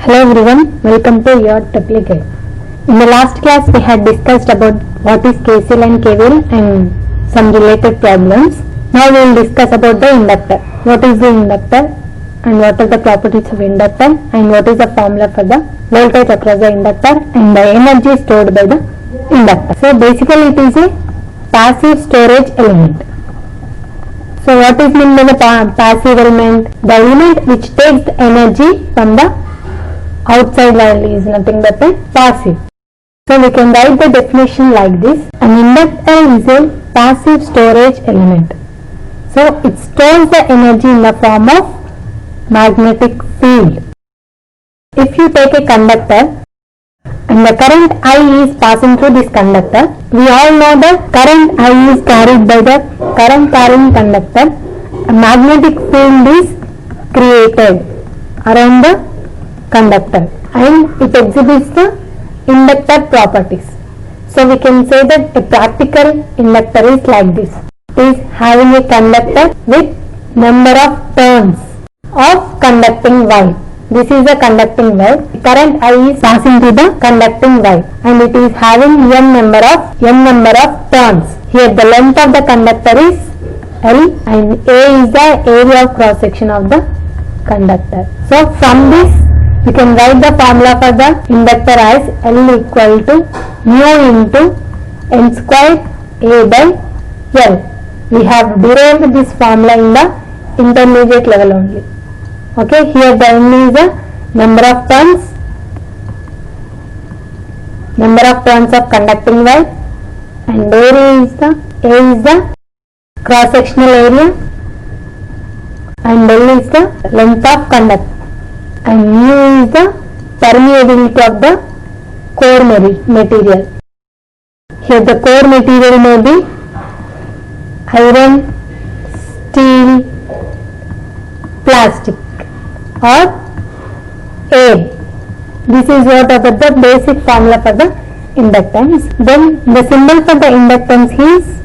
Hello everyone, welcome to your Triplicate. In the last class we had discussed about what is KCL and KVL and some related problems. Now we will discuss about the inductor. What is the inductor and what are the properties of inductor and what is the formula for the voltage across the inductor and the energy stored by the inductor. So basically it is a passive storage element. So what is meant by the passive element? The element which takes the energy from the outside world is nothing but a passive. So we can write the definition like this. An inductor is a passive storage element. So it stores the energy in the form of magnetic field. If you take a conductor and the current I is passing through this conductor, we all know that current I is carried by the current carrying conductor. A magnetic field is created around the conductor and it exhibits the inductor properties. So we can say that a practical inductor is like this. It is having a conductor with number of turns of conducting wire. This is a conducting wire. Current I is passing through the conducting wire and it is having n number of turns. Here the length of the conductor is L and A is the area of cross section of the conductor. So from this we can write the formula for the inductor as L equal to mu into n square A by L. We have derived this formula in the intermediate level only. Okay, here the N is the number of turns of conducting wire and area is the cross sectional area and L is the length of conductor. And mu is the permeability of the core material. Here the core material may be iron, steel, plastic or air. This is what about the basic formula for the inductance. Then the symbol for the inductance is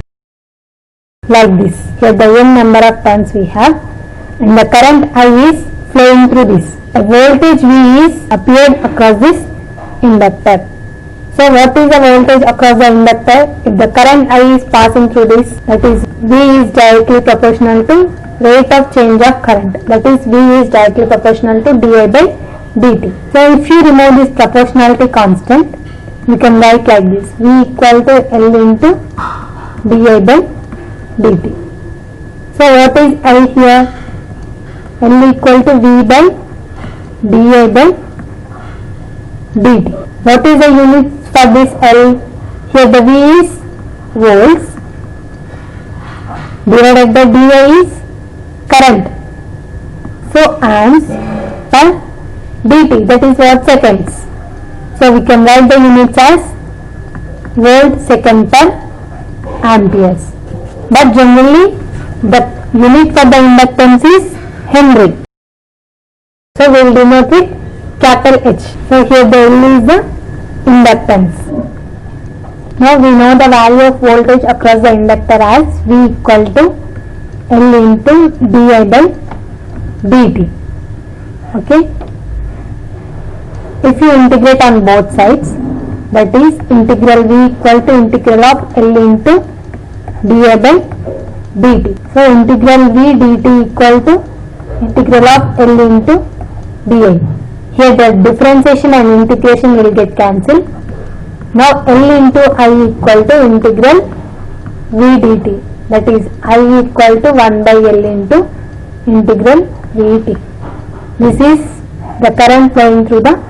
like this. Here the n number of turns we have and the current I is flowing through this. A voltage V is appeared across this inductor. So what is the voltage across the inductor? If the current I is passing through this, that is V is directly proportional to rate of change of current. That is V is directly proportional to di by dt. So if you remove this proportionality constant, we can write like this. V equal to L into di by dt. So what is L here? L equal to V by di by dt. What is the unit for this L? Here the V is volts divided by di is current. So amps per dt, that is what seconds. So we can write the units as volt second per amperes. But generally the unit for the inductance is Henry. So we will denote with capital H. So here the L is the inductance. Now we know the value of voltage across the inductor as V equal to L into di by dt. Okay. If you integrate on both sides, that is integral V equal to integral of L into di by dt. So integral V dt equal to integral of L into di. Here the differentiation and integration will get cancelled. Now L into I equal to integral V dt, that is I equal to 1 by L into integral Vt. This is the current flowing through the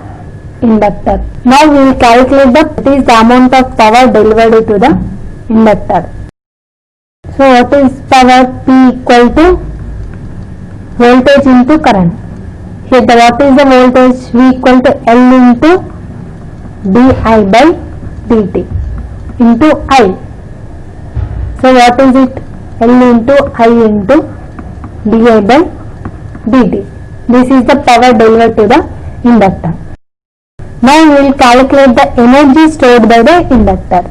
inductor. Now we will calculate the amount of power delivered to the inductor. So what is power? P equal to voltage into current. Here the what is the voltage? V equal to L into di by dt into I. So what is it? L into I into di by dt. This is the power delivered to the inductor. Now we will calculate the energy stored by the inductor.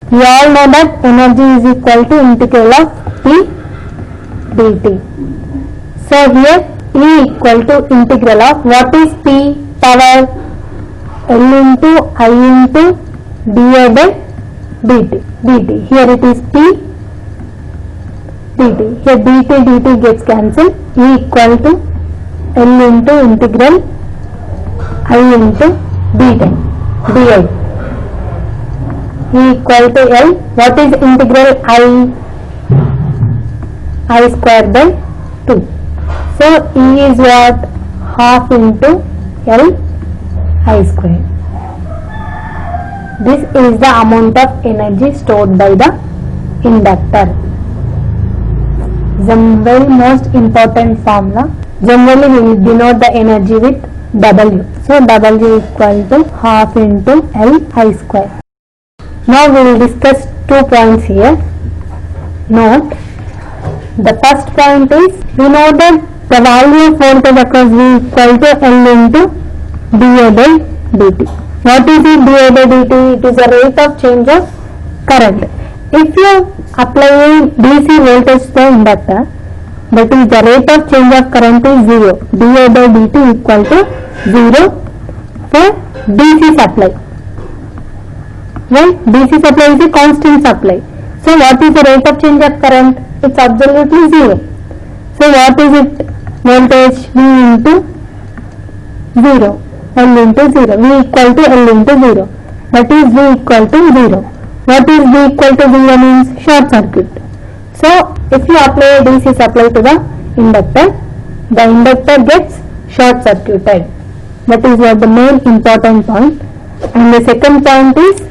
We all know that energy is equal to integral of P dt. So here E equal to integral of what is P power L into I into dA by dt. Here it is P dt. Here dt gets cancelled. E equal to L into integral I into di. E equal to L. What is integral I square by 2. So E is what? Half into L I square. This is the amount of energy stored by the inductor. The very most important formula. Generally we will denote the energy with W. So W equal to half into L I square. Now we will discuss 2 points here. Note, the first point is, we know that the value of voltage across V equal to L into dA by dt. What is it dA by dt? It is a rate of change of current. If you apply DC voltage to the inductor, that is the rate of change of current is 0. dA by dt equal to 0 for DC supply. Well, DC supply is a constant supply. So what is the rate of change of current? It's absolutely 0. So what is it? Voltage V into 0. L into 0. V equal to L into 0. That is V equal to 0. What is V equal to 0 means? Short circuit. So if you apply a DC supply to the inductor gets short circuited. That is what the main important point. And the second point is,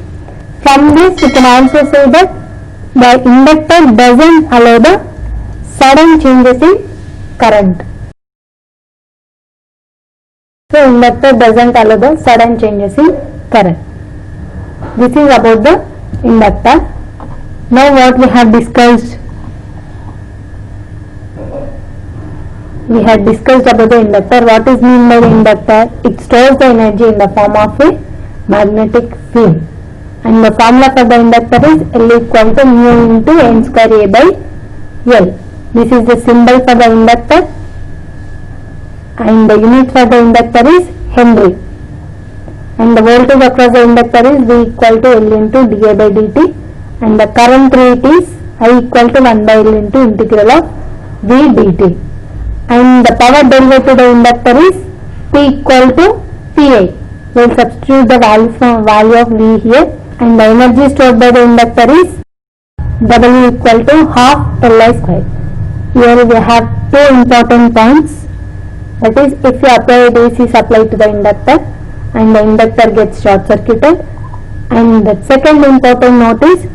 from this we can also say that the inductor doesn't allow the sudden changes in current. So inductor doesn't allow the sudden changes in current. This is about the inductor. Now what we have discussed? We had discussed about the inductor. What is meant by the inductor? It stores the energy in the form of a magnetic field. And the formula for the inductor is L equal to mu into N square A by L. This is the symbol for the inductor, and the unit for the inductor is Henry. And the voltage across the inductor is V equal to L into dA by dt, and the current rate is I equal to 1 by L into integral of V dt. And the power delivered to the inductor is P equal to PI. We will substitute the value of V here, and the energy stored by the inductor is W equal to half Li square. Here we have 2 important points. That is, if you apply DC supply to the inductor and the inductor gets short circuited. And the second important note is,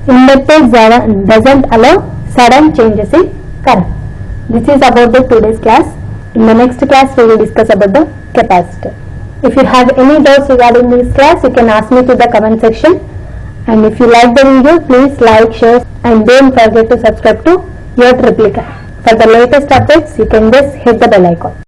inductor doesn't allow sudden changes in current. This is about the today's class. In the next class we will discuss about the capacitor. If you have any doubts regarding this class, you can ask me to the comment section. And if you like the video, please like, share, and don't forget to subscribe to your Triplica. For the latest updates, you can just hit the bell icon.